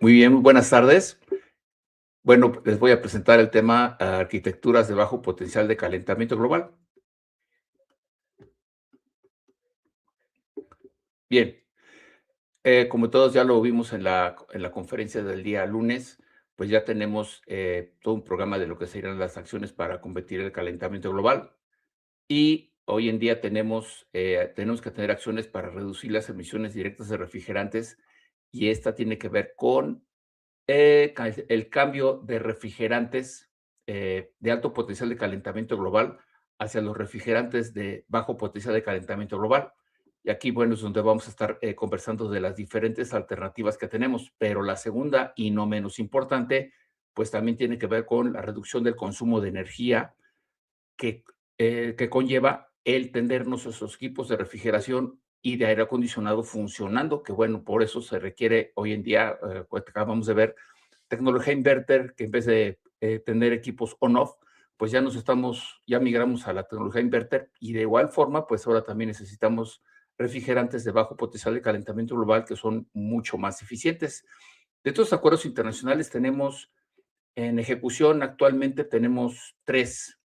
Muy bien, muy buenas tardes. Bueno, les voy a presentar el tema arquitecturas de bajo potencial de calentamiento global. Bien, como todos ya lo vimos en la conferencia del día lunes, pues ya tenemos todo un programa de lo que serían las acciones para combatir el calentamiento global. Y hoy en día tenemos que tener acciones para reducir las emisiones directas de refrigerantes, y esta tiene que ver con el cambio de refrigerantes de alto potencial de calentamiento global hacia los refrigerantes de bajo potencial de calentamiento global. Y aquí, bueno, es donde vamos a estar conversando de las diferentes alternativas que tenemos, pero la segunda y no menos importante, pues también tiene que ver con la reducción del consumo de energía que, que conlleva el tener nuestros equipos de refrigeración y de aire acondicionado funcionando, que bueno, por eso se requiere hoy en día, pues acabamos de ver, tecnología inverter, que en vez de tener equipos on-off, pues ya migramos a la tecnología inverter, y de igual forma, pues ahora también necesitamos refrigerantes de bajo potencial de calentamiento global que son mucho más eficientes. De estos acuerdos internacionales tenemos en ejecución actualmente tenemos tres.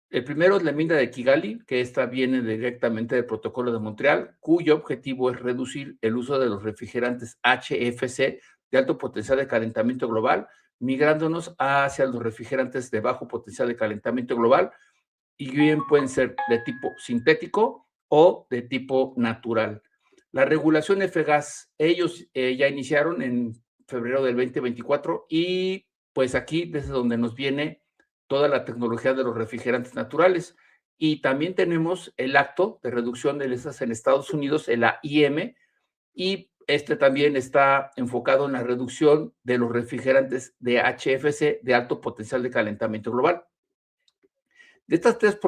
El primero es la enmienda de Kigali, que esta viene directamente del Protocolo de Montreal, cuyo objetivo es reducir el uso de los refrigerantes HFC de alto potencial de calentamiento global, migrándonos hacia los refrigerantes de bajo potencial de calentamiento global, y bien pueden ser de tipo sintético o de tipo natural. La regulación F-Gas, ellos ya iniciaron en febrero del 2024, y pues aquí desde donde nos viene toda la tecnología de los refrigerantes naturales. Y también tenemos el acto de reducción de listas en Estados Unidos, el AIM, y este también está enfocado en la reducción de los refrigerantes de HFC de alto potencial de calentamiento global. De estas tres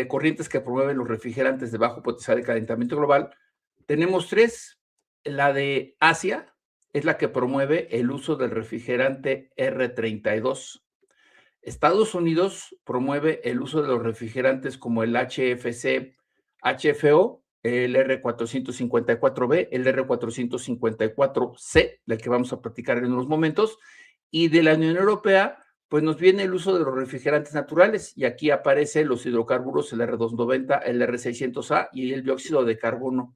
corrientes que promueven los refrigerantes de bajo potencial de calentamiento global, tenemos tres. La de Asia es la que promueve el uso del refrigerante R32. Estados Unidos promueve el uso de los refrigerantes como el HFC, HFO, el R454B, el R454C, del que vamos a platicar en unos momentos, y de la Unión Europea, pues nos viene el uso de los refrigerantes naturales, y aquí aparecen los hidrocarburos, el R290, el R600A y el dióxido de carbono,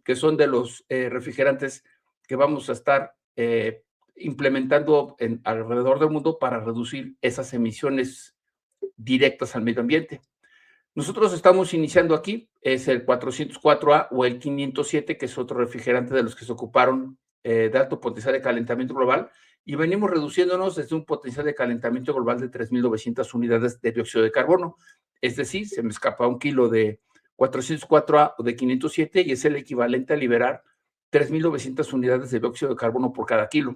que son de los refrigerantes que vamos a estar implementando alrededor del mundo para reducir esas emisiones directas al medio ambiente. Nosotros estamos iniciando aquí, es el 404A o el 507, que es otro refrigerante de los que se ocuparon de alto potencial de calentamiento global, y venimos reduciéndonos desde un potencial de calentamiento global de 3.900 unidades de dióxido de carbono. Es decir, se me escapa un kilo de 404A o de 507 y es el equivalente a liberar 3.900 unidades de dióxido de carbono por cada kilo.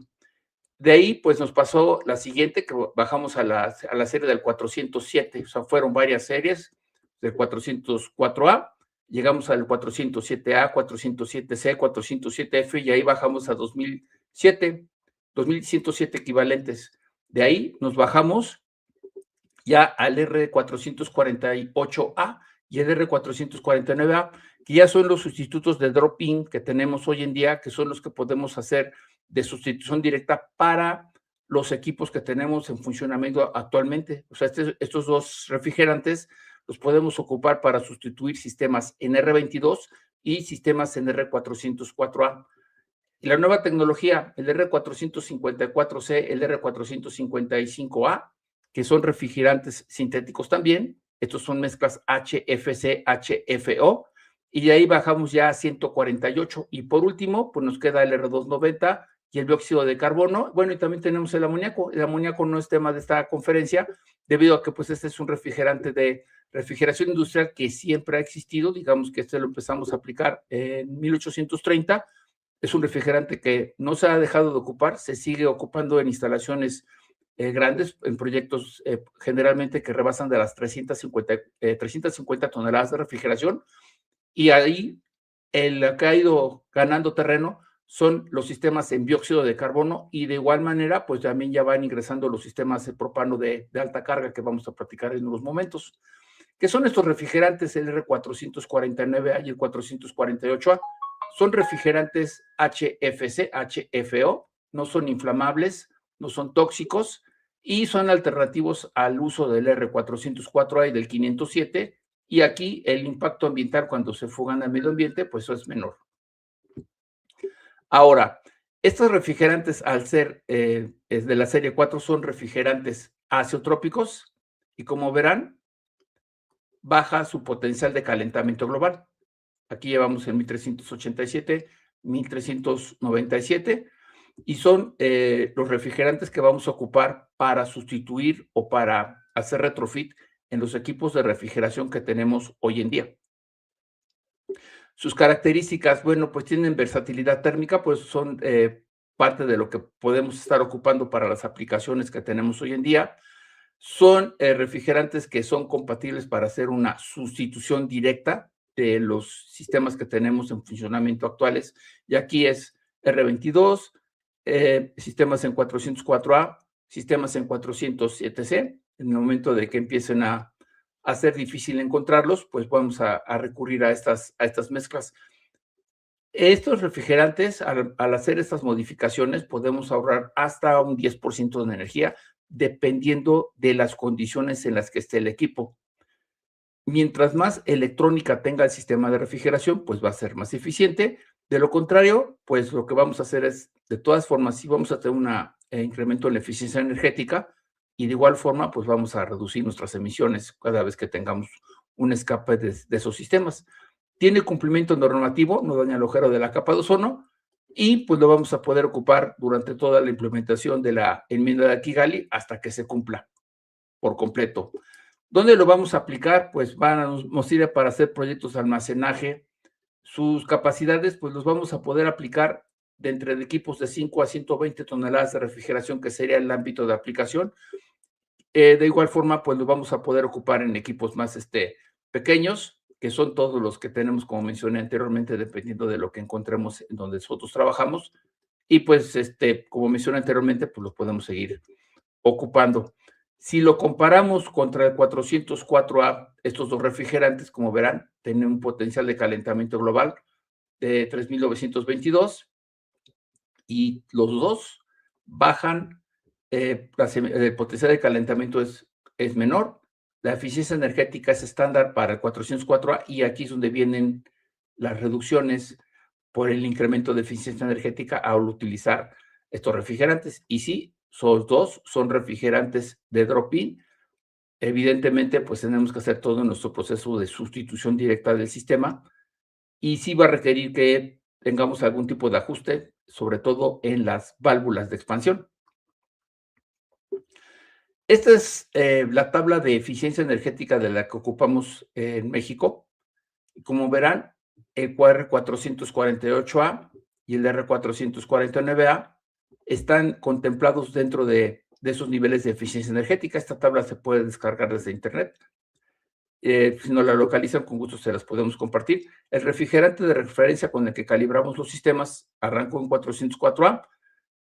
De ahí, pues nos pasó la siguiente, que bajamos a la serie del 407, o sea, fueron varias series del 404A, llegamos al 407A, 407C, 407F, y ahí bajamos a 2107 equivalentes. De ahí nos bajamos ya al R448A y el R449A, que ya son los sustitutos de drop-in que tenemos hoy en día, que son los que podemos hacer de sustitución directa para los equipos que tenemos en funcionamiento actualmente. O sea, estos dos refrigerantes los podemos ocupar para sustituir sistemas en R22 y sistemas en R404A. Y la nueva tecnología, el R454C, el R455A, que son refrigerantes sintéticos también. Estos son mezclas HFC, HFO, y de ahí bajamos ya a 148. Y por último, pues nos queda el R290 y el dióxido de carbono. Bueno, y también tenemos el amoníaco. El amoníaco no es tema de esta conferencia, debido a que pues este es un refrigerante de refrigeración industrial que siempre ha existido. Digamos que este lo empezamos a aplicar en 1830. Es un refrigerante que no se ha dejado de ocupar, se sigue ocupando en instalaciones grandes, en proyectos generalmente que rebasan de las 350 toneladas de refrigeración, y ahí el que ha ido ganando terreno son los sistemas en dióxido de carbono, y de igual manera, pues también ya van ingresando los sistemas de propano de alta carga que vamos a platicar en unos momentos. ¿Qué son estos refrigerantes? El R449A y el 448A son refrigerantes HFC, HFO, no son inflamables, no son tóxicos y son alternativos al uso del R404A y del 507, y aquí el impacto ambiental cuando se fugan al medio ambiente, pues eso es menor. Ahora, estos refrigerantes, al ser es de la serie 4, son refrigerantes azeotrópicos y, como verán, baja su potencial de calentamiento global. Aquí llevamos el 1387, 1397, y son los refrigerantes que vamos a ocupar para sustituir o para hacer retrofit en los equipos de refrigeración que tenemos hoy en día. Sus características, bueno, pues tienen versatilidad térmica, pues son parte de lo que podemos estar ocupando para las aplicaciones que tenemos hoy en día. Son refrigerantes que son compatibles para hacer una sustitución directa de los sistemas que tenemos en funcionamiento actuales. Y aquí es R22, sistemas en 404A, sistemas en 407C. En el momento de que empiecen a ser difícil encontrarlos, pues vamos a recurrir a estas mezclas. Estos refrigerantes, al hacer estas modificaciones, podemos ahorrar hasta un 10% de energía, dependiendo de las condiciones en las que esté el equipo. Mientras más electrónica tenga el sistema de refrigeración, pues va a ser más eficiente. De lo contrario, pues lo que vamos a hacer es, de todas formas, sí vamos a tener un incremento en la eficiencia energética, y de igual forma, pues vamos a reducir nuestras emisiones cada vez que tengamos un escape de esos sistemas. Tiene cumplimiento normativo, no daña el agujero de la capa de ozono, y pues lo vamos a poder ocupar durante toda la implementación de la enmienda de Kigali hasta que se cumpla por completo. ¿Dónde lo vamos a aplicar? Pues nos sirve para hacer proyectos de almacenaje. Sus capacidades, pues los vamos a poder aplicar de entre equipos de 5 a 120 toneladas de refrigeración, que sería el ámbito de aplicación. De igual forma, pues lo vamos a poder ocupar en equipos más pequeños, que son todos los que tenemos, como mencioné anteriormente, dependiendo de lo que encontremos en donde nosotros trabajamos. Y pues, como mencioné anteriormente, pues los podemos seguir ocupando. Si lo comparamos contra el 404A, estos dos refrigerantes, como verán, tienen un potencial de calentamiento global de 3.922, y los dos bajan, el potencial de calentamiento es menor, la eficiencia energética es estándar para el 404A, y aquí es donde vienen las reducciones por el incremento de eficiencia energética al utilizar estos refrigerantes. Y sí, los dos son refrigerantes de drop-in. Evidentemente, pues tenemos que hacer todo nuestro proceso de sustitución directa del sistema, y sí va a requerir que tengamos algún tipo de ajuste, sobre todo en las válvulas de expansión. Esta es la tabla de eficiencia energética de la que ocupamos en México. Como verán, el R448A y el R449A están contemplados dentro de esos niveles de eficiencia energética. Esta tabla se puede descargar desde Internet. Si no la localizan, con gusto se las podemos compartir. El refrigerante de referencia con el que calibramos los sistemas arrancó en 404A,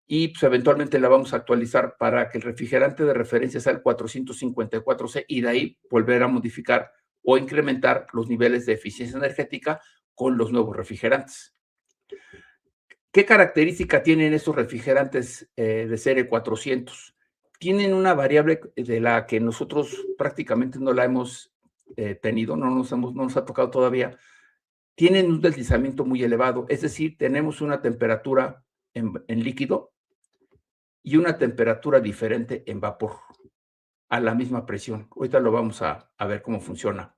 y pues eventualmente la vamos a actualizar para que el refrigerante de referencia sea el 454C, y de ahí volver a modificar o incrementar los niveles de eficiencia energética con los nuevos refrigerantes. ¿Qué característica tienen estos refrigerantes de serie 400? Tienen una variable de la que nosotros prácticamente no la hemos tenido, no nos ha tocado todavía. Tienen un deslizamiento muy elevado, es decir, tenemos una temperatura en líquido y una temperatura diferente en vapor a la misma presión. Ahorita lo vamos a ver cómo funciona.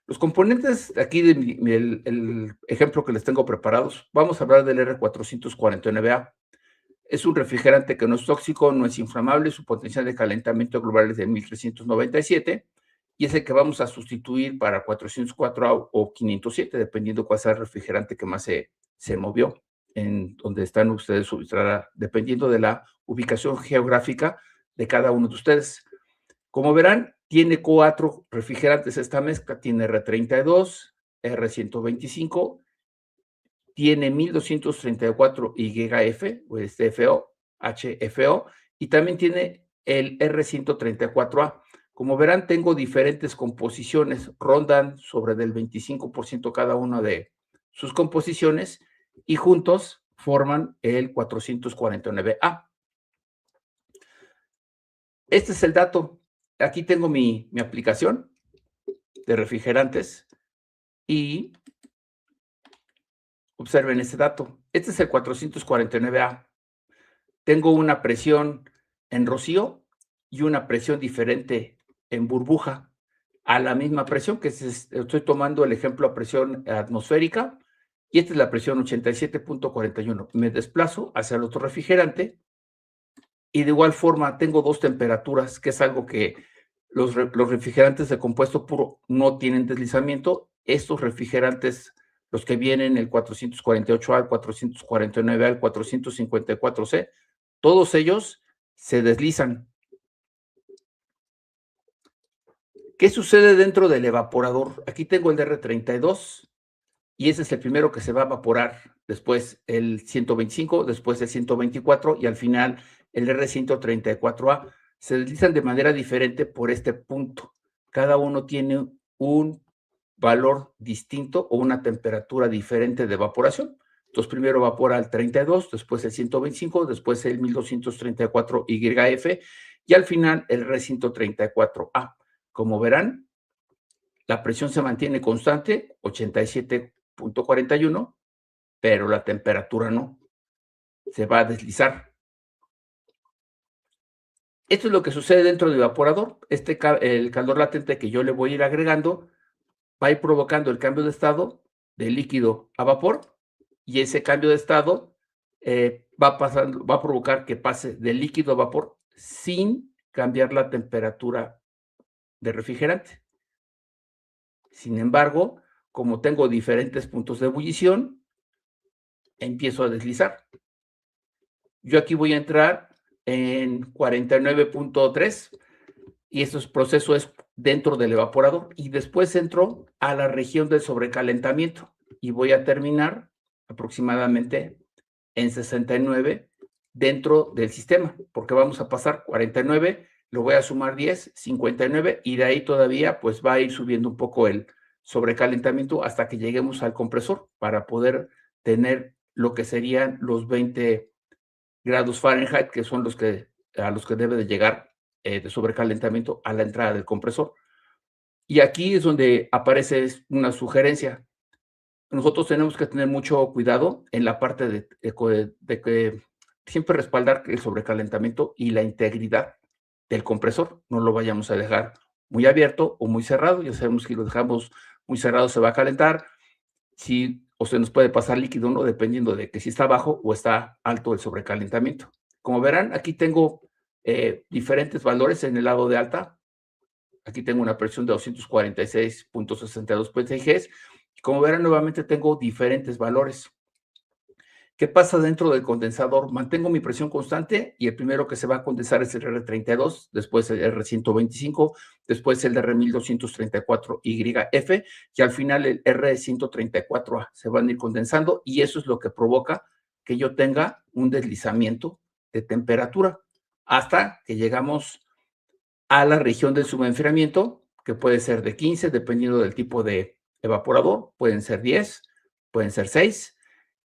Los componentes aquí el ejemplo que les tengo preparados, vamos a hablar del R449A. Es un refrigerante que no es tóxico, no es inflamable, su potencial de calentamiento global es de 1397, y es el que vamos a sustituir para 404A o 507, dependiendo cuál sea el refrigerante que más se movió, en donde están ustedes ubicados, dependiendo de la ubicación geográfica de cada uno de ustedes. Como verán, tiene 4 refrigerantes esta mezcla, tiene R32, R125, tiene 1234 YF, o FO, HFO, y también tiene el R134A. Como verán, tengo diferentes composiciones, rondan sobre del 25% cada una de sus composiciones, y juntos forman el 449A. Este es el dato. Aquí tengo mi aplicación de refrigerantes y observen este dato. Este es el 449A. Tengo una presión en rocío y una presión diferente en burbuja a la misma presión, estoy tomando el ejemplo a presión atmosférica, y esta es la presión 87.41. Me desplazo hacia el otro refrigerante y de igual forma tengo dos temperaturas, que es algo que los refrigerantes de compuesto puro no tienen deslizamiento. Estos refrigerantes, los que vienen, el 448A, el 449A, el 454C, todos ellos se deslizan. ¿Qué sucede dentro del evaporador? Aquí tengo el R32 y ese es el primero que se va a evaporar. Después el 125, después el 124 y al final el R134A. Se deslizan de manera diferente por este punto. Cada uno tiene un valor distinto o una temperatura diferente de evaporación. Entonces, primero evapora el 32, después el 125, después el 1234YF y al final el R134A. Como verán, la presión se mantiene constante, 87.41, pero la temperatura no. Se va a deslizar. Esto es lo que sucede dentro del evaporador. El calor latente que yo le voy a ir agregando va a ir provocando el cambio de estado de líquido a vapor, y ese cambio de estado va a provocar que pase de líquido a vapor sin cambiar la temperatura de refrigerante. Sin embargo, como tengo diferentes puntos de ebullición, empiezo a deslizar. Yo aquí voy a entrar en 49.3 y este proceso es dentro del evaporador, y después entro a la región del sobrecalentamiento y voy a terminar aproximadamente en 69 dentro del sistema, porque vamos a pasar 49, lo voy a sumar 10, 59, y de ahí todavía pues va a ir subiendo un poco el sobrecalentamiento hasta que lleguemos al compresor para poder tener lo que serían los 20 grados Fahrenheit, que son a los que debe de llegar de sobrecalentamiento a la entrada del compresor. Y aquí es donde aparece una sugerencia. Nosotros tenemos que tener mucho cuidado en la parte de que siempre respaldar el sobrecalentamiento y la integridad del compresor. No lo vayamos a dejar muy abierto o muy cerrado. Ya sabemos que si lo dejamos muy cerrado se va a calentar, o se nos puede pasar líquido, ¿no? Dependiendo de que si está bajo o está alto el sobrecalentamiento. Como verán, aquí tengo diferentes valores en el lado de alta. Aquí tengo una presión de 246.62 PSIGs. Como verán, nuevamente tengo diferentes valores. ¿Qué pasa dentro del condensador? Mantengo mi presión constante y el primero que se va a condensar es el R32, después el R125, después el R1234YF y al final el R134A. Se van a ir condensando y eso es lo que provoca que yo tenga un deslizamiento de temperatura hasta que llegamos a la región del subenfriamiento, que puede ser de 15, dependiendo del tipo de evaporador, pueden ser 10, pueden ser 6,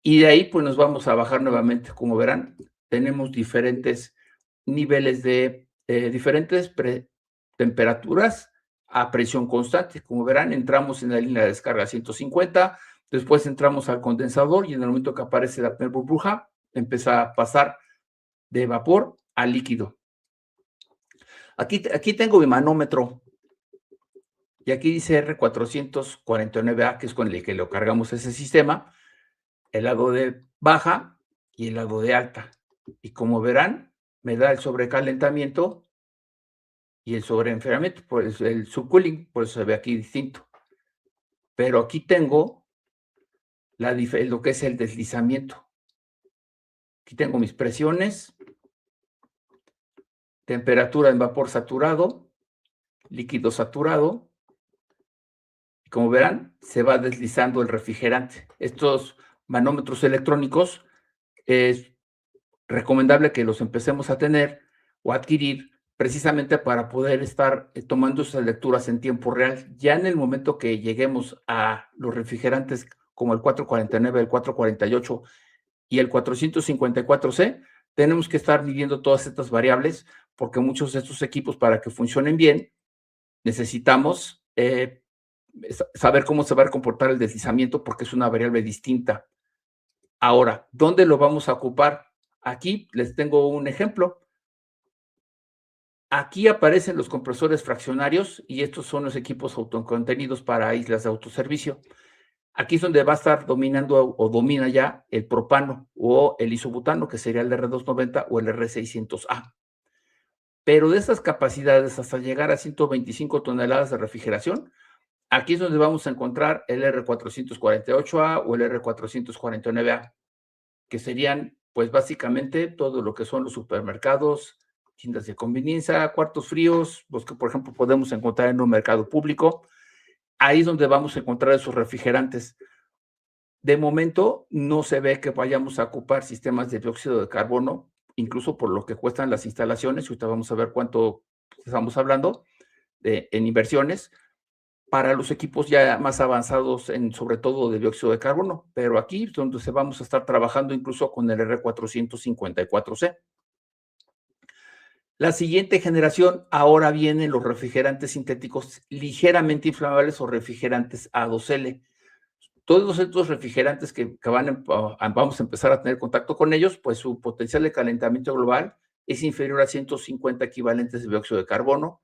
y de ahí pues nos vamos a bajar nuevamente. Como verán, tenemos diferentes niveles de diferentes temperaturas a presión constante. Como verán, entramos en la línea de descarga 150, después entramos al condensador y en el momento que aparece la primera burbuja, empieza a pasar de vapor a líquido. Aquí tengo mi manómetro y aquí dice R449A, que es con el que lo cargamos ese sistema, el lado de baja y el lado de alta. Y como verán, me da el sobrecalentamiento y el sobreenfriamiento, pues el subcooling, por eso se ve aquí distinto. Pero aquí tengo lo que es el deslizamiento. Aquí tengo mis presiones, temperatura en vapor saturado, líquido saturado. Y como verán, se va deslizando el refrigerante. Estos manómetros electrónicos es recomendable que los empecemos a tener o adquirir precisamente para poder estar tomando esas lecturas en tiempo real. Ya en el momento que lleguemos a los refrigerantes como el 449, el 448 y el 454C, tenemos que estar midiendo todas estas variables porque muchos de estos equipos, para que funcionen bien, necesitamos saber cómo se va a comportar el deslizamiento porque es una variable distinta. Ahora, ¿dónde lo vamos a ocupar? Aquí les tengo un ejemplo. Aquí aparecen los compresores fraccionarios y estos son los equipos autocontenidos para islas de autoservicio. Aquí es donde va a estar dominando o domina ya el propano o el isobutano, que sería el R290 o el R600A. Pero de estas capacidades hasta llegar a 125 toneladas de refrigeración, aquí es donde vamos a encontrar el R448A o el R449A, que serían, pues básicamente, todo lo que son los supermercados, tiendas de conveniencia, cuartos fríos, los que, por ejemplo, podemos encontrar en un mercado público. Ahí es donde vamos a encontrar esos refrigerantes. De momento, no se ve que vayamos a ocupar sistemas de dióxido de carbono, incluso por lo que cuestan las instalaciones, y ahorita vamos a ver cuánto estamos hablando en inversiones, para los equipos ya más avanzados, sobre todo de dióxido de carbono, pero aquí es donde vamos a estar trabajando incluso con el R454C. La siguiente generación, ahora vienen los refrigerantes sintéticos ligeramente inflamables o refrigerantes A2L. Todos estos refrigerantes que vamos a empezar a tener contacto con ellos, pues su potencial de calentamiento global es inferior a 150 equivalentes de dióxido de carbono,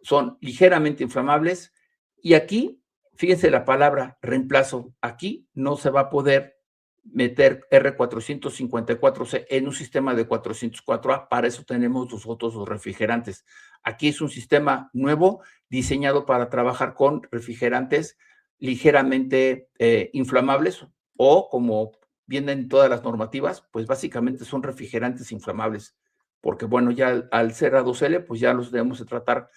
son ligeramente inflamables y aquí, fíjense la palabra reemplazo, aquí no se va a poder meter R454C en un sistema de 404A, para eso tenemos los otros dos refrigerantes. Aquí es un sistema nuevo diseñado para trabajar con refrigerantes ligeramente inflamables o, como vienen todas las normativas, pues básicamente son refrigerantes inflamables, porque bueno, ya al ser A2L, pues ya los debemos de tratar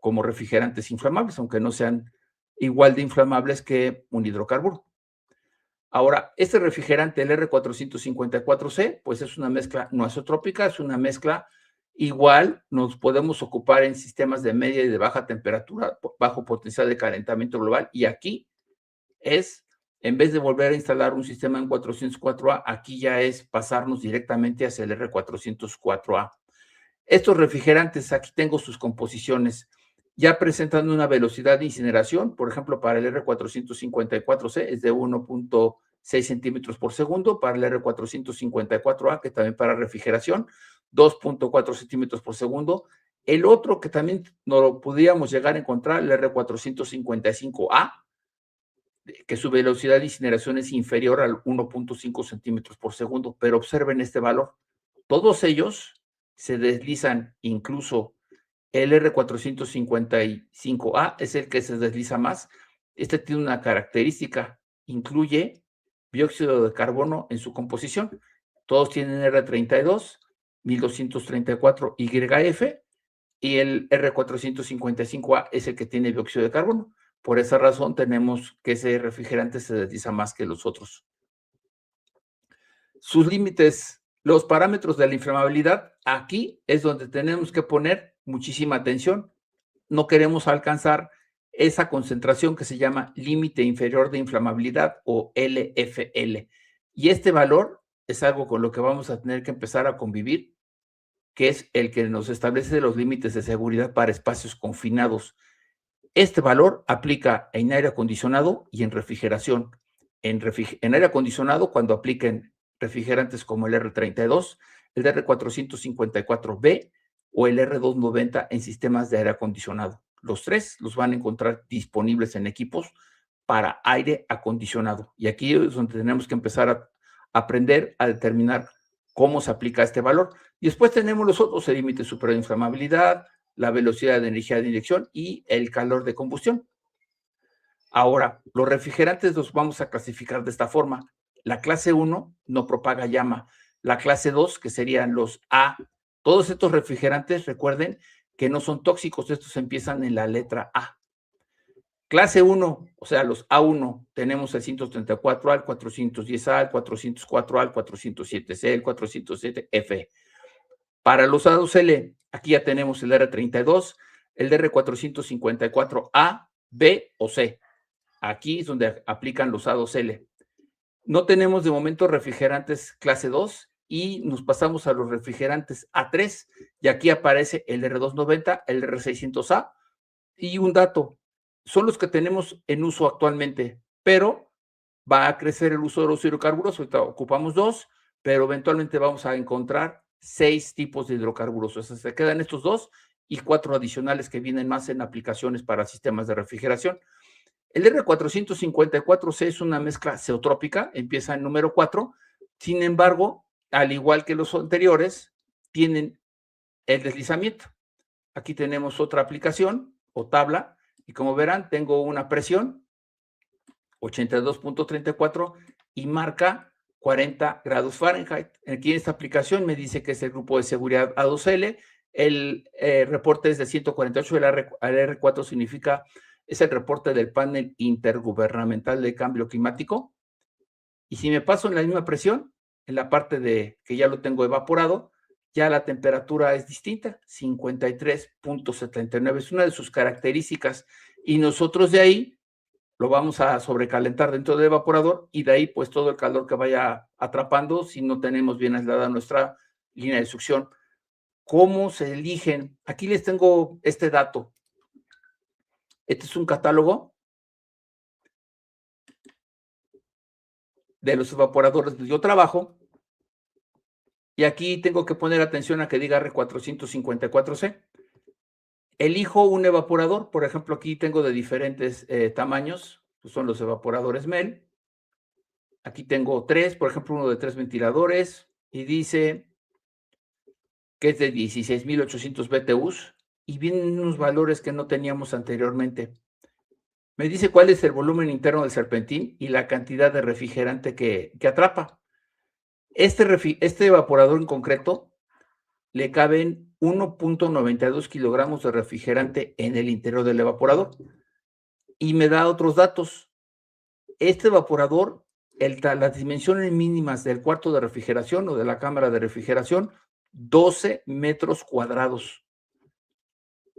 como refrigerantes inflamables, aunque no sean igual de inflamables que un hidrocarburo. Ahora, este refrigerante, el R454C, pues es una mezcla no azotrópica, es una mezcla igual, nos podemos ocupar en sistemas de media y de baja temperatura, bajo potencial de calentamiento global, y aquí es, en vez de volver a instalar un sistema en 404A, aquí ya es pasarnos directamente hacia el R404A. Estos refrigerantes, aquí tengo sus composiciones, ya presentan una velocidad de incineración, por ejemplo, para el R454C es de 1.6 centímetros por segundo, para el R454A, que también para refrigeración, 2.4 centímetros por segundo. El otro que también no lo podríamos llegar a encontrar, el R455A, que su velocidad de incineración es inferior al 1.5 centímetros por segundo, pero observen este valor. Todos ellos se deslizan, incluso el R455A es el que se desliza más. Este tiene una característica, incluye dióxido de carbono en su composición. Todos tienen R32, 1234 YF, y el R455A es el que tiene dióxido de carbono. Por esa razón tenemos que ese refrigerante se desliza más que los otros. Sus límites, los parámetros de la inflamabilidad, aquí es donde tenemos que poner muchísima atención. No queremos alcanzar esa concentración que se llama límite inferior de inflamabilidad o LFL. Y este valor es algo con lo que vamos a tener que empezar a convivir, que es el que nos establece los límites de seguridad para espacios confinados. Este valor aplica en aire acondicionado y en refrigeración. En aire acondicionado, cuando apliquen refrigerantes como el R32, el R454B o el R290 en sistemas de aire acondicionado. Los tres los van a encontrar disponibles en equipos para aire acondicionado. Y aquí es donde tenemos que empezar a aprender a determinar cómo se aplica este valor. Y después tenemos los otros, el límite superior de inflamabilidad, la velocidad de energía de inyección y el calor de combustión. Ahora, los refrigerantes los vamos a clasificar de esta forma. La clase 1 no propaga llama. La clase 2, que serían los A. Todos estos refrigerantes, recuerden que no son tóxicos, estos empiezan en la letra A. Clase 1, o sea, los A1, tenemos el 134A, el 410A, el 404A, el 407C, el 407F. Para los A2L, aquí ya tenemos el R32, el R454A, B o C. Aquí es donde aplican los A2L. No tenemos de momento refrigerantes clase 2 y nos pasamos a los refrigerantes A3 y aquí aparece el R290, el R600A y un dato, son los que tenemos en uso actualmente, pero va a crecer el uso de los hidrocarburos, ahorita ocupamos 2, pero eventualmente vamos a encontrar 6 tipos de hidrocarburos, o sea, se quedan estos 2 y 4 adicionales que vienen más en aplicaciones para sistemas de refrigeración. El R454C es una mezcla zeotrópica, empieza en número 4, sin embargo, al igual que los anteriores, tienen el deslizamiento. Aquí tenemos otra aplicación o tabla, y como verán, tengo una presión 82.34 y marca 40 grados Fahrenheit. Aquí en esta aplicación me dice que es el grupo de seguridad A2L, el reporte es de 148, el R4 significa, es el reporte del panel intergubernamental de cambio climático. Y si me paso en la misma presión, en la parte de que ya lo tengo evaporado, ya la temperatura es distinta, 53.79, es una de sus características. Y nosotros de ahí lo vamos a sobrecalentar dentro del evaporador y de ahí pues todo el calor que vaya atrapando si no tenemos bien aislada nuestra línea de succión. ¿Cómo se eligen? Aquí les tengo este dato. Este es un catálogo de los evaporadores donde yo trabajo y aquí tengo que poner atención a que diga R454C. Elijo un evaporador, por ejemplo, aquí tengo de diferentes tamaños, pues son los evaporadores MEL. Aquí tengo 3, por ejemplo, uno de 3 ventiladores y dice que es de 16,800 BTUs y vienen unos valores que no teníamos anteriormente. Me dice cuál es el volumen interno del serpentín y la cantidad de refrigerante que atrapa. Este evaporador en concreto le caben 1.92 kilogramos de refrigerante en el interior del evaporador y me da otros datos. Este evaporador, las dimensiones mínimas del cuarto de refrigeración o de la cámara de refrigeración, 12 metros cuadrados.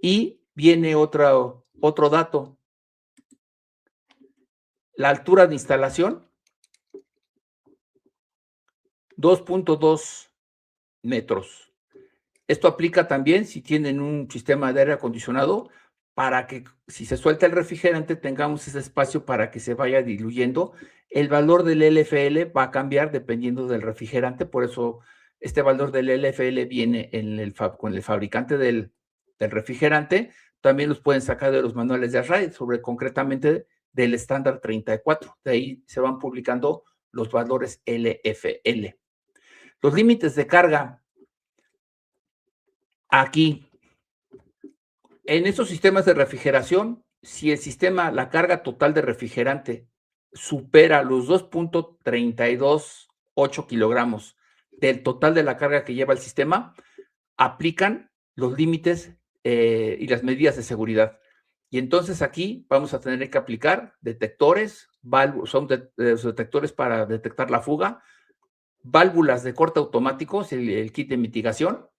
Y viene otro dato. La altura de instalación, 2.2 metros. Esto aplica también si tienen un sistema de aire acondicionado para que si se suelta el refrigerante tengamos ese espacio para que se vaya diluyendo. El valor del LFL va a cambiar dependiendo del refrigerante, por eso este valor del LFL viene con el fabricante del refrigerante. También los pueden sacar de los manuales de ASRAE, concretamente del estándar 34. De ahí se van publicando los valores LFL. Los límites de carga. Aquí, en estos sistemas de refrigeración, si el sistema, la carga total de refrigerante supera los 2.328 kilogramos del total de la carga que lleva el sistema, aplican los límites y las medidas de seguridad. Y entonces aquí vamos a tener que aplicar detectores, son los detectores para detectar la fuga, válvulas de corte automático, el kit de mitigación,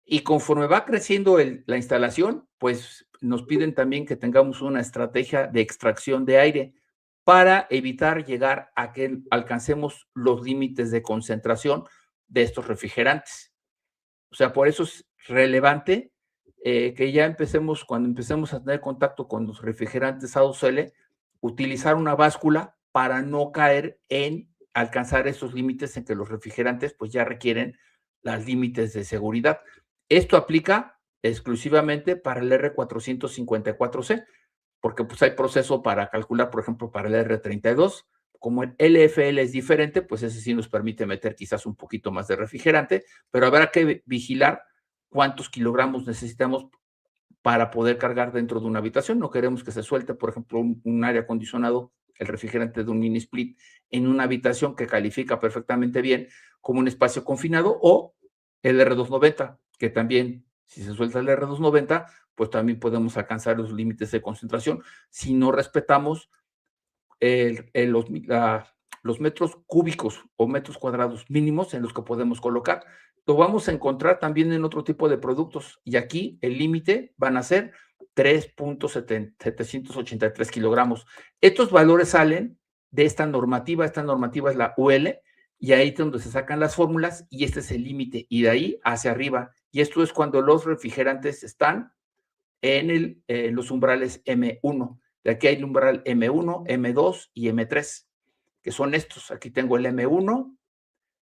y conforme va creciendo la instalación, pues nos piden también que tengamos una estrategia de extracción de aire para evitar llegar a que alcancemos los límites de concentración de estos refrigerantes. O sea, por eso es relevante que ya cuando empecemos a tener contacto con los refrigerantes A2L, utilizar una báscula para no caer en alcanzar esos límites en que los refrigerantes pues ya requieren los límites de seguridad. Esto aplica exclusivamente para el R454C, porque pues hay proceso para calcular, por ejemplo, para el R32. Como el LFL es diferente, pues ese sí nos permite meter quizás un poquito más de refrigerante, pero habrá que vigilar cuántos kilogramos necesitamos para poder cargar dentro de una habitación. No queremos que se suelte, por ejemplo, un aire acondicionado, el refrigerante de un mini split, en una habitación que califica perfectamente bien como un espacio confinado, o el R290, que también, si se suelta el R290, pues también podemos alcanzar los límites de concentración si no respetamos los metros cúbicos o metros cuadrados mínimos en los que podemos colocar. Lo vamos a encontrar también en otro tipo de productos y aquí el límite van a ser 3.783 kilogramos. Estos valores salen de esta normativa. Esta normativa es la UL, y ahí es donde se sacan las fórmulas, y este es el límite, y de ahí hacia arriba. Y esto es cuando los refrigerantes están en los umbrales M1. De aquí hay el umbral M1, M2 y M3, que son estos. Aquí tengo el M1,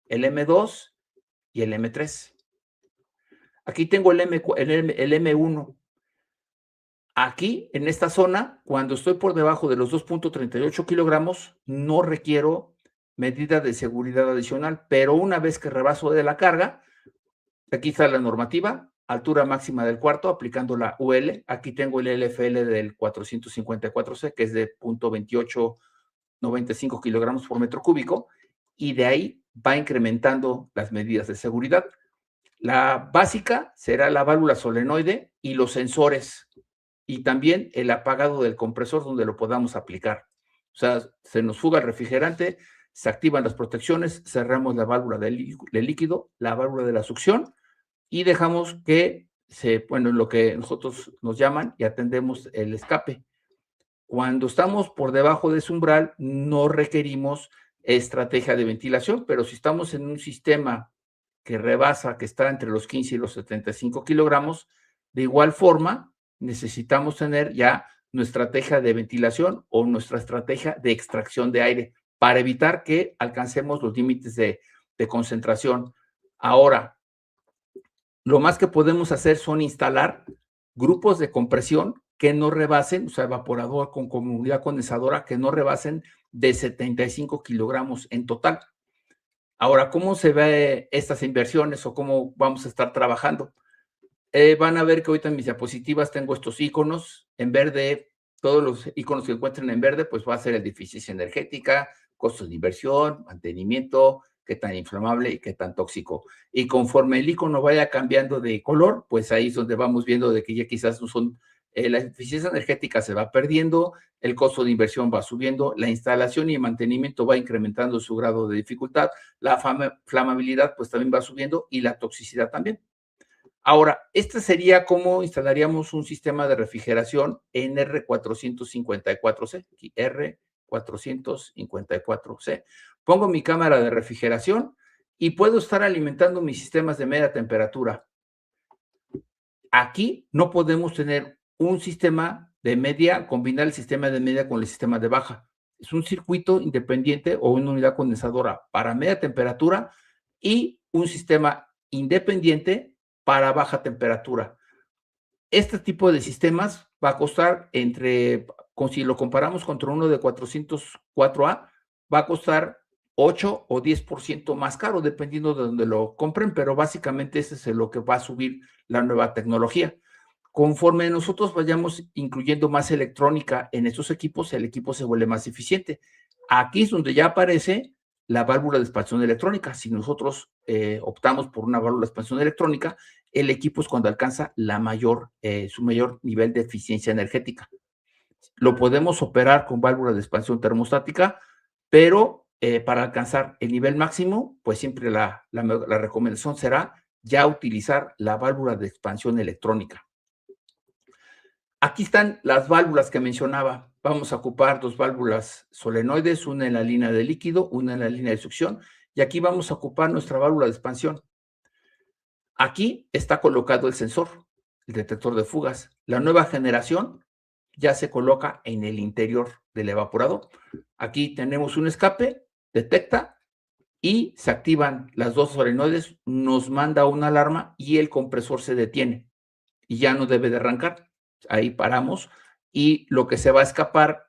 el M2 y el M3. Aquí tengo el M1. Aquí, en esta zona, cuando estoy por debajo de los 2.38 kilogramos, no requiero medida de seguridad adicional, pero una vez que rebaso de la carga, aquí está la normativa, altura máxima del cuarto, aplicando la UL. Aquí tengo el LFL del 454C, que es de 0.2895 kilogramos por metro cúbico, y de ahí va incrementando las medidas de seguridad. La básica será la válvula solenoide y los sensores, y también el apagado del compresor donde lo podamos aplicar. O sea, se nos fuga el refrigerante, se activan las protecciones, cerramos la válvula del líquido, la válvula de la succión, y dejamos que en lo que nosotros nos llaman, y atendemos el escape. Cuando estamos por debajo de ese umbral, no requerimos estrategia de ventilación, pero si estamos en un sistema que rebasa, que está entre los 15 y los 75 kilogramos, de igual forma necesitamos tener ya nuestra estrategia de ventilación o nuestra estrategia de extracción de aire para evitar que alcancemos los límites de concentración. Ahora, lo más que podemos hacer son instalar grupos de compresión que no rebasen, o sea, evaporador con unidad condensadora, que no rebasen de 75 kilogramos en total. Ahora, ¿cómo se ve estas inversiones o cómo vamos a estar trabajando? Van a ver que ahorita en mis diapositivas tengo estos iconos en verde. Todos los iconos que encuentren en verde, pues va a ser el de eficiencia energética, costos de inversión, mantenimiento, qué tan inflamable y qué tan tóxico. Y conforme el icono vaya cambiando de color, pues ahí es donde vamos viendo de que ya quizás no son, la eficiencia energética se va perdiendo, el costo de inversión va subiendo, la instalación y el mantenimiento va incrementando su grado de dificultad, la flamabilidad pues también va subiendo y la toxicidad también. Ahora, este sería cómo instalaríamos un sistema de refrigeración en R454C. Aquí, R454C. Pongo mi cámara de refrigeración y puedo estar alimentando mis sistemas de media temperatura. Aquí no podemos tener un sistema de media, combinar el sistema de media con el sistema de baja. Es un circuito independiente o una unidad condensadora para media temperatura y un sistema independiente para baja temperatura. Este tipo de sistemas va a costar si lo comparamos contra uno de 404A, va a costar 8 o 10% más caro, dependiendo de donde lo compren, pero básicamente ese es lo que va a subir la nueva tecnología. Conforme nosotros vayamos incluyendo más electrónica en estos equipos, el equipo se vuelve más eficiente. Aquí es donde ya aparece la válvula de expansión electrónica. Si nosotros optamos por una válvula de expansión electrónica, el equipo es cuando alcanza su mayor nivel de eficiencia energética. Lo podemos operar con válvula de expansión termostática, pero para alcanzar el nivel máximo, pues siempre la recomendación será ya utilizar la válvula de expansión electrónica. Aquí están las válvulas que mencionaba. Vamos a ocupar dos válvulas solenoides, una en la línea de líquido, una en la línea de succión, y aquí vamos a ocupar nuestra válvula de expansión. Aquí está colocado el sensor, el detector de fugas. La nueva generación ya se coloca en el interior del evaporador. Aquí tenemos un escape, detecta y se activan las dos solenoides, nos manda una alarma y el compresor se detiene y ya no debe de arrancar. Ahí paramos y lo que se va a escapar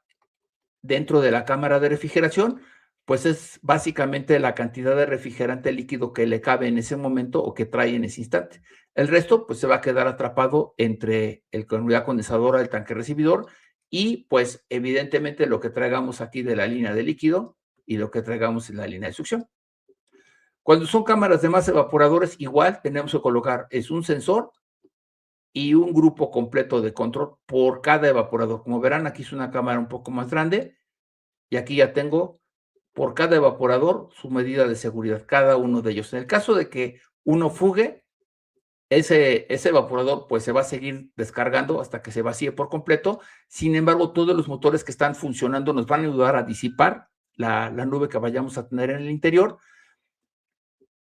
dentro de la cámara de refrigeración, pues es básicamente la cantidad de refrigerante líquido que le cabe en ese momento o que trae en ese instante. El resto, pues se va a quedar atrapado entre la unidad condensadora del tanque recibidor y, pues, evidentemente lo que traigamos aquí de la línea de líquido y lo que traigamos en la línea de succión. Cuando son cámaras de más evaporadores, igual tenemos que colocar, es un sensor y un grupo completo de control por cada evaporador. Como verán, aquí es una cámara un poco más grande y aquí ya tengo por cada evaporador su medida de seguridad, cada uno de ellos. En el caso de que uno fugue, ese evaporador pues se va a seguir descargando hasta que se vacíe por completo. Sin embargo, todos los motores que están funcionando nos van a ayudar a disipar la nube que vayamos a tener en el interior.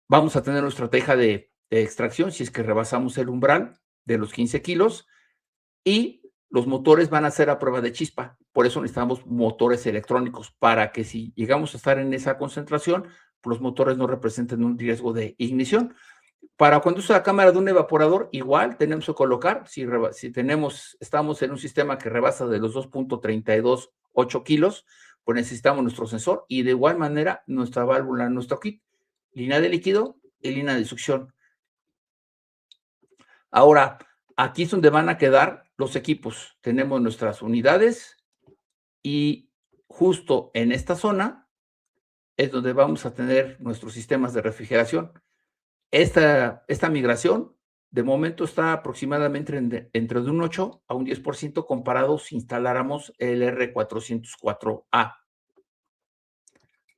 Vamos a tener nuestra estrategia de extracción si es que rebasamos el umbral de los 15 kilos y los motores van a ser a prueba de chispa. Por eso necesitamos motores electrónicos para que si llegamos a estar en esa concentración, los motores no representen un riesgo de ignición. Para cuando usa la cámara de un evaporador, igual tenemos que colocar, si estamos en un sistema que rebasa de los 2.328 kilos, pues necesitamos nuestro sensor y de igual manera nuestra válvula, nuestro kit, línea de líquido y línea de succión. Ahora, aquí es donde van a quedar los equipos. Tenemos nuestras unidades y justo en esta zona es donde vamos a tener nuestros sistemas de refrigeración. Esta migración, de momento, está aproximadamente entre de un 8 a un 10% comparado si instaláramos el R404A.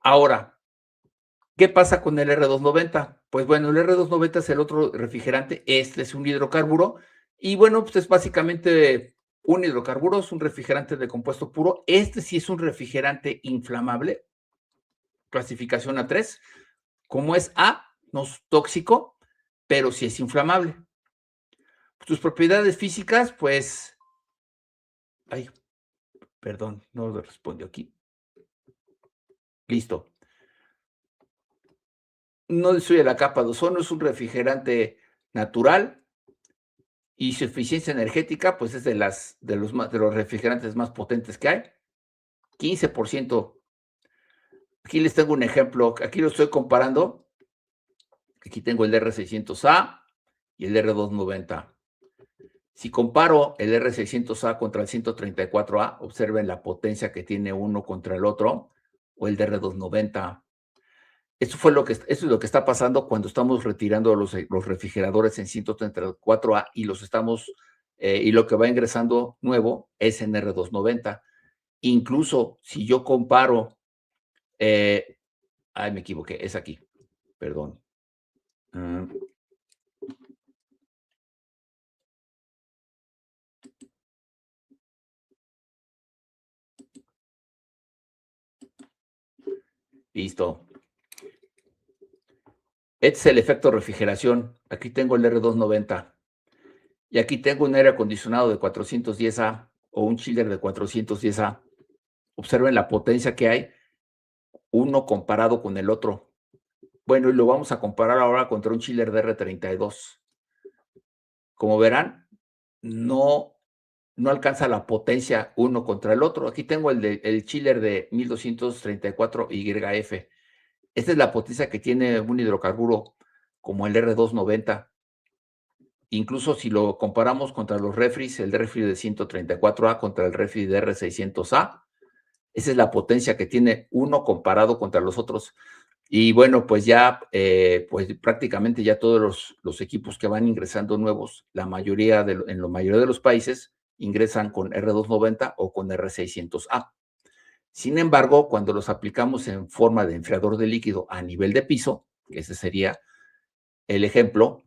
Ahora, ¿qué pasa con el R290? Pues bueno, el R290 es el otro refrigerante, este es un hidrocarburo, y bueno, pues es básicamente un hidrocarburo, es un refrigerante de compuesto puro. Este sí es un refrigerante inflamable, clasificación A3. Como es A, no es tóxico, pero sí es inflamable. Sus propiedades físicas, pues, ay, perdón, no lo respondió aquí. Listo. No destruye la capa de ozono, es un refrigerante natural y su eficiencia energética, pues, es de los refrigerantes más potentes que hay. 15%. Aquí les tengo un ejemplo, aquí lo estoy comparando. Aquí tengo el R600A y el R290. Si comparo el R600A contra el 134A, observen la potencia que tiene uno contra el otro, o el DR290. Eso es lo que está pasando cuando estamos retirando los refrigeradores en 134A y y lo que va ingresando nuevo es en R290. Incluso si yo comparo, me equivoqué, es aquí, perdón. Listo. Este es el efecto refrigeración. Aquí tengo el R290 y aquí tengo un aire acondicionado de 410A o un chiller de 410A. Observen la potencia que hay, uno comparado con el otro. Bueno, y lo vamos a comparar ahora contra un chiller de R32. Como verán, no alcanza la potencia uno contra el otro. Aquí tengo el chiller de 1234 YF. Esta es la potencia que tiene un hidrocarburo como el R290. Incluso si lo comparamos contra los refris, el refri de 134A contra el refri de R600A, esa es la potencia que tiene uno comparado contra los otros. Y bueno, pues ya, pues prácticamente ya todos los equipos que van ingresando nuevos, en la mayoría de los países, ingresan con R290 o con R600A. Sin embargo, cuando los aplicamos en forma de enfriador de líquido a nivel de piso, que ese sería el ejemplo,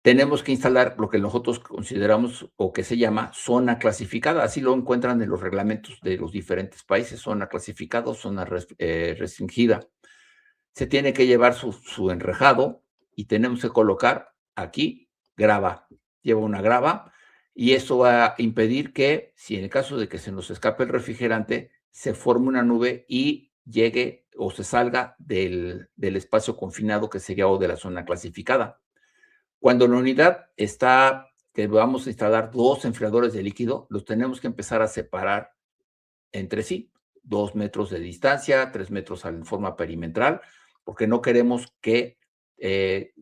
tenemos que instalar lo que nosotros consideramos o que se llama zona clasificada. Así lo encuentran en los reglamentos de los diferentes países, zona clasificada o zona restringida. Se tiene que llevar su enrejado y tenemos que colocar aquí grava. Lleva una grava y eso va a impedir que, si en el caso de que se nos escape el refrigerante, se forme una nube y llegue o se salga del espacio confinado que sería o de la zona clasificada. Cuando la unidad que vamos a instalar dos enfriadores de líquido, los tenemos que empezar a separar entre sí, 2 metros de distancia, 3 metros en forma perimetral, porque no queremos que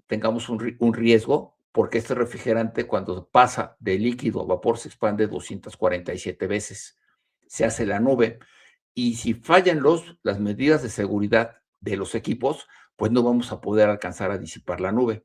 tengamos un riesgo, porque este refrigerante cuando pasa de líquido a vapor se expande 247 veces, se hace la nube, y si fallan las medidas de seguridad de los equipos, pues no vamos a poder alcanzar a disipar la nube.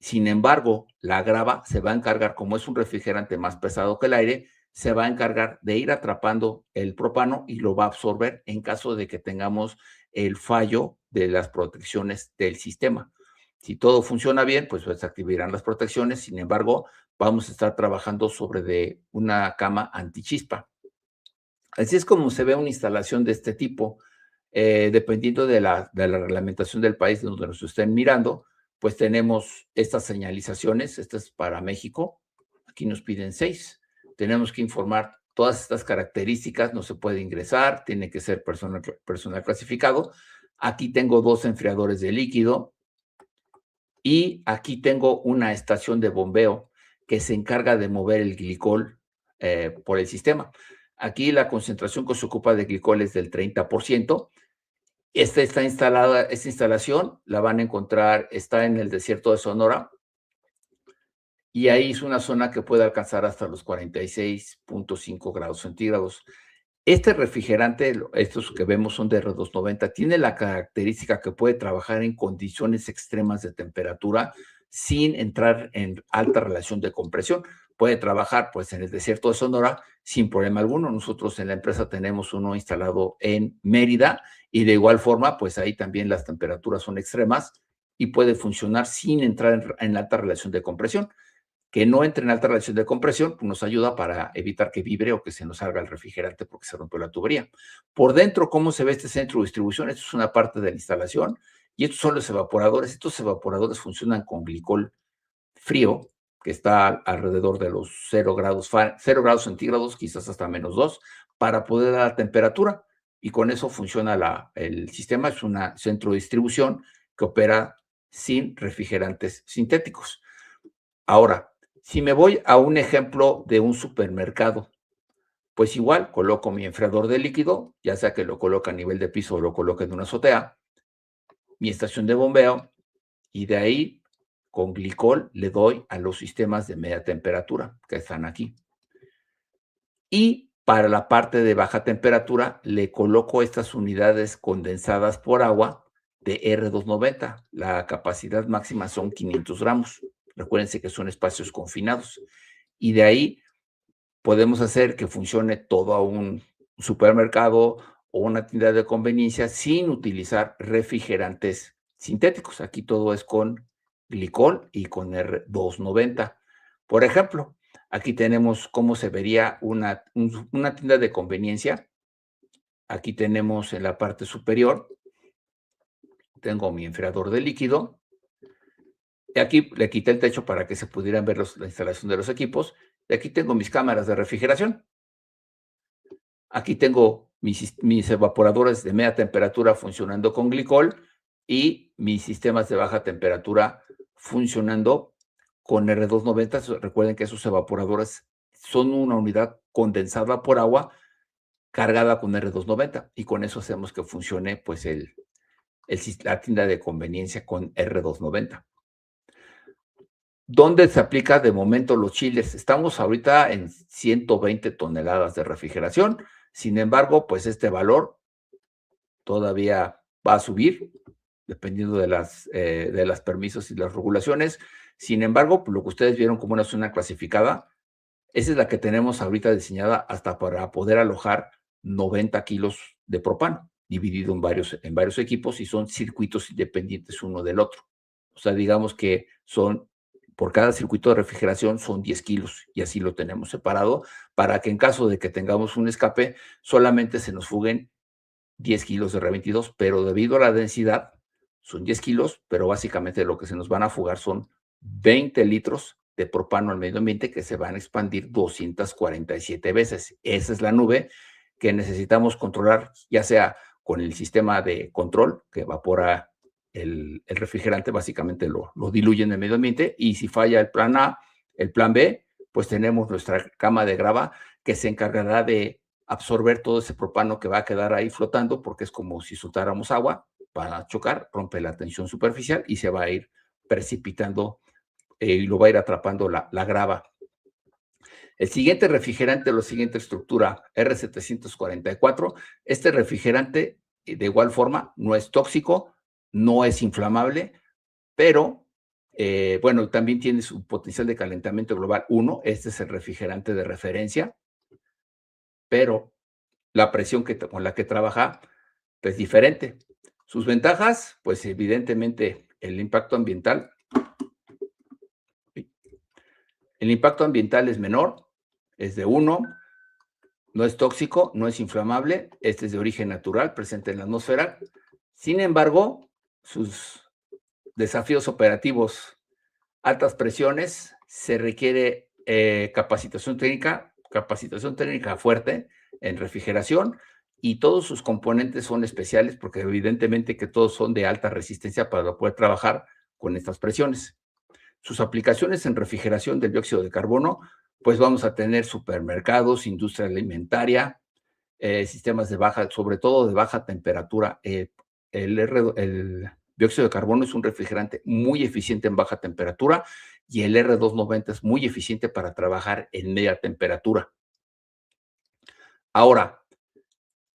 Sin embargo, la grava se va a encargar, como es un refrigerante más pesado que el aire, se va a encargar de ir atrapando el propano y lo va a absorber en caso de que tengamos el fallo de las protecciones del sistema. Si todo funciona bien, pues se activarán las protecciones. Sin embargo, vamos a estar trabajando sobre de una cama antichispa. Así es como se ve una instalación de este tipo. Dependiendo de la reglamentación del país donde nos estén mirando, pues tenemos estas señalizaciones. Esta es para México. Aquí nos piden 6. Tenemos que informar todas estas características. No se puede ingresar, tiene que ser personal clasificado. Aquí tengo 2 enfriadores de líquido y aquí tengo una estación de bombeo que se encarga de mover el glicol por el sistema. Aquí la concentración que se ocupa de glicol es del 30%. Esta instalación la van a encontrar, está en el desierto de Sonora, y ahí es una zona que puede alcanzar hasta los 46.5 grados centígrados. Este refrigerante, estos que vemos son de R290, tiene la característica que puede trabajar en condiciones extremas de temperatura sin entrar en alta relación de compresión. Puede trabajar pues en el desierto de Sonora sin problema alguno. Nosotros en la empresa tenemos uno instalado en Mérida y de igual forma pues ahí también las temperaturas son extremas y puede funcionar sin entrar en alta relación de compresión. Que no entre en alta relación de compresión, pues nos ayuda para evitar que vibre o que se nos salga el refrigerante porque se rompió la tubería. Por dentro, ¿cómo se ve este centro de distribución? Esto es una parte de la instalación y estos son los evaporadores. Estos evaporadores funcionan con glicol frío, que está alrededor de los 0 grados centígrados, quizás hasta -2, para poder dar la temperatura. Y con eso funciona el sistema. Es un centro de distribución que opera sin refrigerantes sintéticos. Ahora, si me voy a un ejemplo de un supermercado, pues igual coloco mi enfriador de líquido, ya sea que lo coloque a nivel de piso o lo coloque en una azotea, mi estación de bombeo, y de ahí con glicol le doy a los sistemas de media temperatura que están aquí. Y para la parte de baja temperatura le coloco estas unidades condensadas por agua de R290. La capacidad máxima son 500 gramos. Recuérdense que son espacios confinados. Y de ahí podemos hacer que funcione todo un supermercado o una tienda de conveniencia sin utilizar refrigerantes sintéticos. Aquí todo es con glicol y con R290. Por ejemplo, aquí tenemos cómo se vería una tienda de conveniencia. Aquí tenemos en la parte superior, tengo mi enfriador de líquido. Y aquí le quité el techo para que se pudieran ver la instalación de los equipos. Y aquí tengo mis cámaras de refrigeración. Aquí tengo mis evaporadores de media temperatura funcionando con glicol y mis sistemas de baja temperatura funcionando con R290. Recuerden que esos evaporadores son una unidad condensada por agua cargada con R290 y con eso hacemos que funcione pues la tienda de conveniencia con R290. ¿Dónde se aplica de momento los chiles? Estamos ahorita en 120 toneladas de refrigeración. Sin embargo, pues este valor todavía va a subir dependiendo de las permisos y las regulaciones. Sin embargo, pues lo que ustedes vieron como una zona clasificada, esa es la que tenemos ahorita diseñada hasta para poder alojar 90 kilos de propano, dividido en varios equipos y son circuitos independientes uno del otro. O sea, digamos que por cada circuito de refrigeración son 10 kilos y así lo tenemos separado para que en caso de que tengamos un escape, solamente se nos fuguen 10 kilos de R22, pero debido a la densidad, son 10 kilos, pero básicamente lo que se nos van a fugar son 20 litros de propano al medio ambiente que se van a expandir 247 veces. Esa es la nube que necesitamos controlar, ya sea con el sistema de control que evapora el refrigerante, básicamente lo diluye en el medio ambiente, y si falla el plan A, el plan B, pues tenemos nuestra cama de grava que se encargará de absorber todo ese propano que va a quedar ahí flotando, porque es como si soltáramos agua para chocar, rompe la tensión superficial y se va a ir precipitando y lo va a ir atrapando la grava. El siguiente refrigerante, la siguiente estructura, R744, este refrigerante de igual forma no es tóxico, no es inflamable, pero bueno, también tiene su potencial de calentamiento global 1, este es el refrigerante de referencia, pero la presión con la que trabaja es diferente. Sus ventajas, pues evidentemente el impacto ambiental. El impacto ambiental es menor, es de 1. No es tóxico, no es inflamable, este es de origen natural, presente en la atmósfera. Sin embargo, sus desafíos operativos, altas presiones, se requiere capacitación técnica fuerte en refrigeración y todos sus componentes son especiales porque evidentemente que todos son de alta resistencia para poder trabajar con estas presiones. Sus aplicaciones en refrigeración del dióxido de carbono, pues vamos a tener supermercados, industria alimentaria, sistemas de baja, sobre todo de baja temperatura. El dióxido de carbono es un refrigerante muy eficiente en baja temperatura y el R290 es muy eficiente para trabajar en media temperatura. Ahora,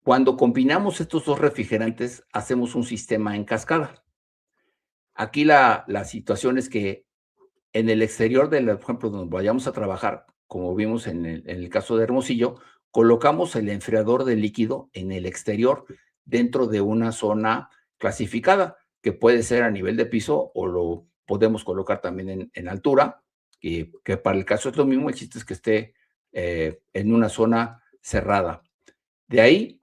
cuando combinamos estos dos refrigerantes, hacemos un sistema en cascada. Aquí la situación es que en el exterior por ejemplo, donde vayamos a trabajar, como vimos en el caso de Hermosillo, colocamos el enfriador de líquido en el exterior, dentro de una zona clasificada, que puede ser a nivel de piso o lo podemos colocar también en altura, que para el caso es lo mismo, el chiste es que esté en una zona cerrada. De ahí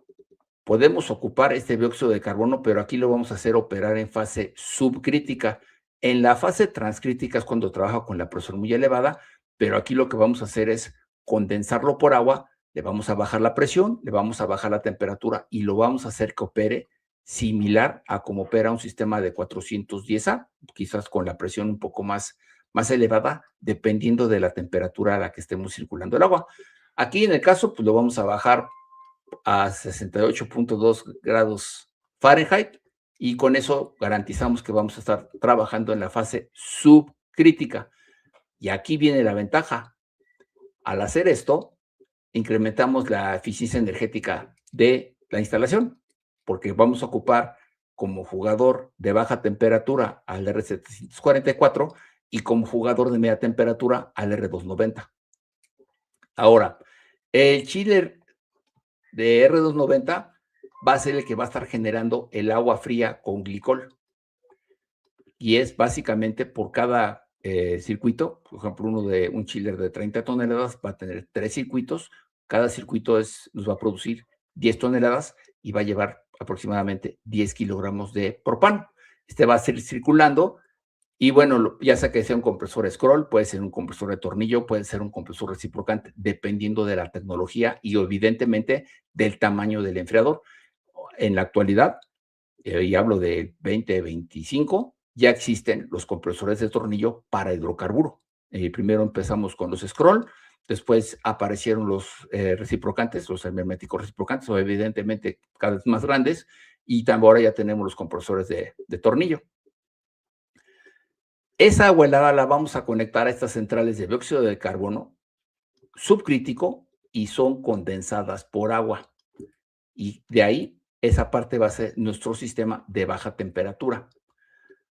podemos ocupar este dióxido de carbono, pero aquí lo vamos a hacer operar en fase subcrítica. En la fase transcrítica es cuando trabaja con la presión muy elevada, pero aquí lo que vamos a hacer es condensarlo por agua, le vamos a bajar la presión, le vamos a bajar la temperatura y lo vamos a hacer que opere similar a como opera un sistema de 410A, quizás con la presión un poco más elevada, dependiendo de la temperatura a la que estemos circulando el agua. Aquí en el caso, pues lo vamos a bajar a 68.2 grados Fahrenheit y con eso garantizamos que vamos a estar trabajando en la fase subcrítica. Y aquí viene la ventaja. Al hacer esto, incrementamos la eficiencia energética de la instalación, porque vamos a ocupar como jugador de baja temperatura al R744 y como jugador de media temperatura al R290. Ahora, el chiller de R290 va a ser el que va a estar generando el agua fría con glicol. Y es básicamente por cada circuito, por ejemplo, un chiller de 30 toneladas va a tener 3 circuitos, cada circuito nos va a producir 10 toneladas y va a llevar aproximadamente 10 kilogramos de propano. Este va a seguir circulando y bueno, ya sea que sea un compresor scroll, puede ser un compresor de tornillo, puede ser un compresor reciprocante, dependiendo de la tecnología y evidentemente del tamaño del enfriador. En la actualidad, y hablo de 2025, ya existen los compresores de tornillo para hidrocarburo. Primero empezamos con los scroll, después aparecieron los reciprocantes, los herméticos reciprocantes, o evidentemente cada vez más grandes, y también ahora ya tenemos los compresores de tornillo. Esa agua helada la vamos a conectar a estas centrales de dióxido de carbono subcrítico y son condensadas por agua. Y de ahí, esa parte va a ser nuestro sistema de baja temperatura.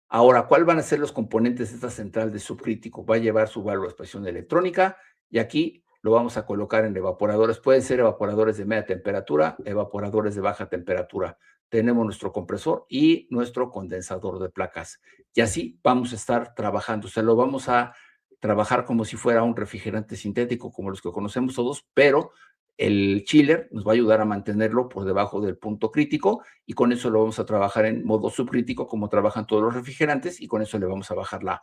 Ahora, ¿cuáles van a ser los componentes de esta central de subcrítico? Va a llevar su válvula de expansión electrónica y aquí lo vamos a colocar en evaporadores. Pueden ser evaporadores de media temperatura, evaporadores de baja temperatura. Tenemos nuestro compresor y nuestro condensador de placas. Y así vamos a estar trabajando. O sea, lo vamos a trabajar como si fuera un refrigerante sintético, como los que conocemos todos, pero el chiller nos va a ayudar a mantenerlo por debajo del punto crítico y con eso lo vamos a trabajar en modo subcrítico como trabajan todos los refrigerantes y con eso le vamos a bajar la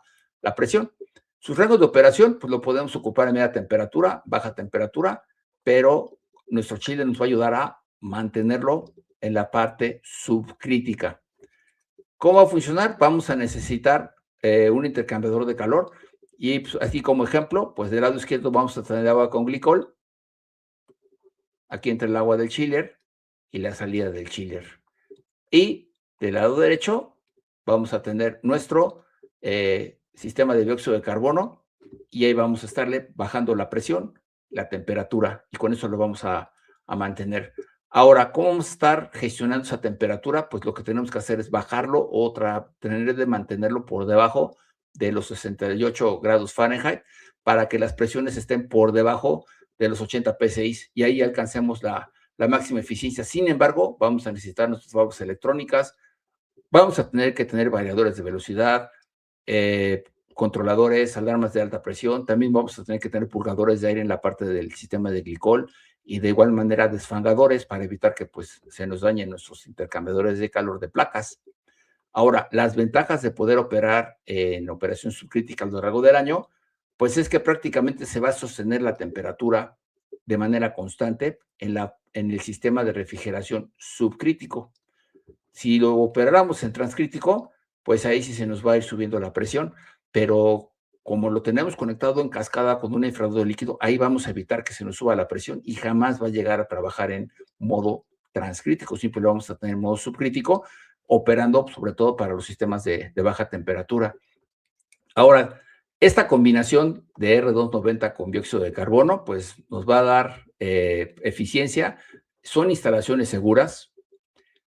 presión. Sus rangos de operación, pues lo podemos ocupar en media temperatura, baja temperatura, pero nuestro chiller nos va a ayudar a mantenerlo en la parte subcrítica. ¿Cómo va a funcionar? Vamos a necesitar un intercambiador de calor y pues, así como ejemplo, pues del lado izquierdo vamos a tener agua con glicol. Aquí entra el agua del chiller y la salida del chiller. Y del lado derecho vamos a tener nuestro sistema de dióxido de carbono y ahí vamos a estarle bajando la presión, la temperatura y con eso lo vamos a mantener. Ahora, ¿cómo vamos a estar gestionando esa temperatura? Pues lo que tenemos que hacer es bajarlo o tener de mantenerlo por debajo de los 68 grados Fahrenheit para que las presiones estén por debajo de los 80 PSI y ahí alcancemos la máxima eficiencia. Sin embargo, vamos a necesitar nuestras válvulas electrónicas, vamos a tener que tener variadores de velocidad, controladores, alarmas de alta presión, también vamos a tener que tener purgadores de aire en la parte del sistema de glicol y de igual manera desfangadores para evitar que pues se nos dañen nuestros intercambiadores de calor de placas. Ahora, las ventajas de poder operar en operación subcrítica a lo largo del año, pues es que prácticamente se va a sostener la temperatura de manera constante en el sistema de refrigeración subcrítico. Si lo operáramos en transcrítico, pues ahí sí se nos va a ir subiendo la presión, pero como lo tenemos conectado en cascada con un infrador líquido, ahí vamos a evitar que se nos suba la presión y jamás va a llegar a trabajar en modo transcrítico, siempre lo vamos a tener en modo subcrítico, operando sobre todo para los sistemas de baja temperatura. Ahora, esta combinación de R290 con dióxido de carbono, pues nos va a dar eficiencia. Son instalaciones seguras,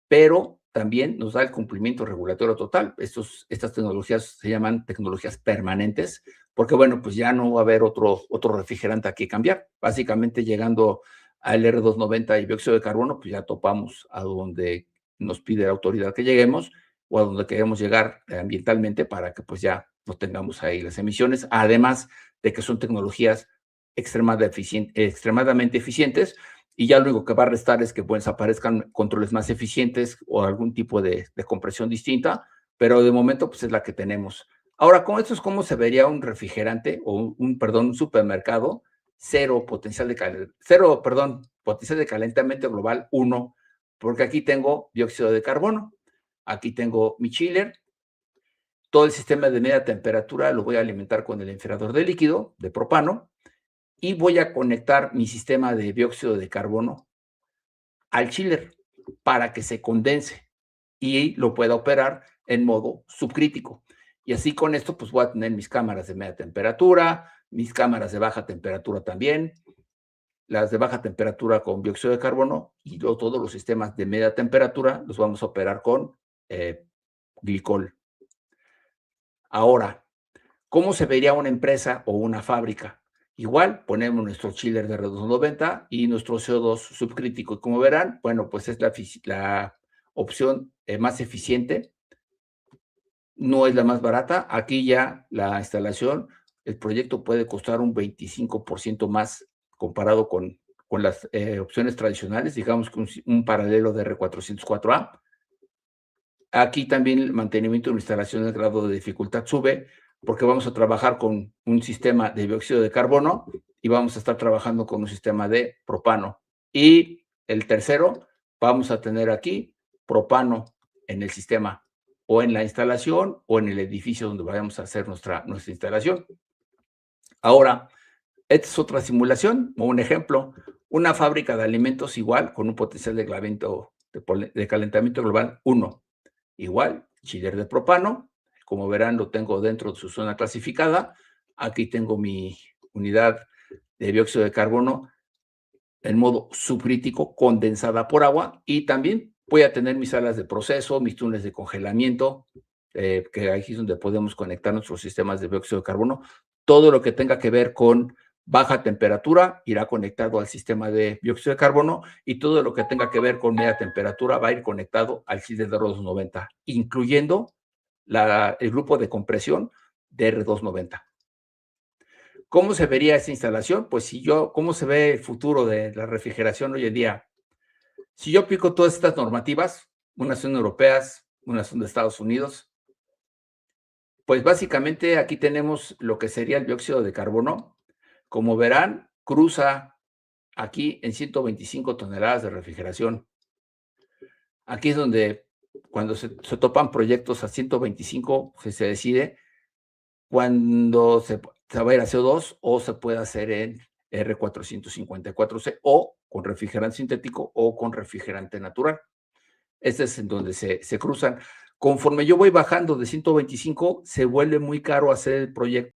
pero también nos da el cumplimiento regulatorio total. Estas tecnologías se llaman tecnologías permanentes, porque bueno, pues ya no va a haber otro refrigerante a que cambiar. Básicamente llegando al R290 y dióxido de carbono, pues ya topamos a donde nos pide la autoridad que lleguemos o a donde queremos llegar ambientalmente para que pues ya no tengamos ahí las emisiones, además de que son tecnologías extremadamente eficientes, y ya lo único que va a restar es que pues aparezcan controles más eficientes o algún tipo de compresión distinta, pero de momento pues es la que tenemos. Ahora, con esto es como se vería un refrigerante o un supermercado, potencial de calentamiento global 1, porque aquí tengo dióxido de carbono, aquí tengo mi chiller, todo el sistema de media temperatura lo voy a alimentar con el enfriador de líquido, de propano, y voy a conectar mi sistema de dióxido de carbono al chiller para que se condense y lo pueda operar en modo subcrítico. Y así con esto, pues voy a tener mis cámaras de media temperatura, mis cámaras de baja temperatura también, las de baja temperatura con dióxido de carbono y todos los sistemas de media temperatura los vamos a operar con glicol. Ahora, ¿cómo se vería una empresa o una fábrica? Igual ponemos nuestro chiller de R290 y nuestro CO2 subcrítico. Y como verán, bueno, pues es la opción más eficiente, no es la más barata. Aquí ya la instalación, el proyecto puede costar un 25% más comparado con las opciones tradicionales, digamos que un paralelo de R404A. Aquí también el mantenimiento de la instalación, el grado de dificultad sube, porque vamos a trabajar con un sistema de dióxido de carbono y vamos a estar trabajando con un sistema de propano. Y el tercero, vamos a tener aquí propano en el sistema o en la instalación o en el edificio donde vayamos a hacer nuestra instalación. Ahora, esta es otra simulación o un ejemplo. Una fábrica de alimentos igual con un potencial de calentamiento global 1. Igual, chiller de propano, como verán lo tengo dentro de su zona clasificada. Aquí tengo mi unidad de dióxido de carbono en modo subcrítico, condensada por agua, y también voy a tener mis salas de proceso, mis túneles de congelamiento, que aquí es donde podemos conectar nuestros sistemas de dióxido de carbono. Todo lo que tenga que ver con baja temperatura irá conectado al sistema de dióxido de carbono y todo lo que tenga que ver con media temperatura va a ir conectado al chiller de R290, incluyendo el grupo de compresión de R290. ¿Cómo se vería esa instalación? Pues ¿cómo se ve el futuro de la refrigeración hoy en día? Si yo aplico todas estas normativas, unas son europeas, unas son de Estados Unidos, pues básicamente aquí tenemos lo que sería el dióxido de carbono. Como verán, cruza aquí en 125 toneladas de refrigeración. Aquí es donde cuando se topan proyectos a 125, se decide cuando se va a ir a CO2 o se puede hacer en R454C o con refrigerante sintético o con refrigerante natural. Este es en donde se cruzan. Conforme yo voy bajando de 125, se vuelve muy caro hacer el proyecto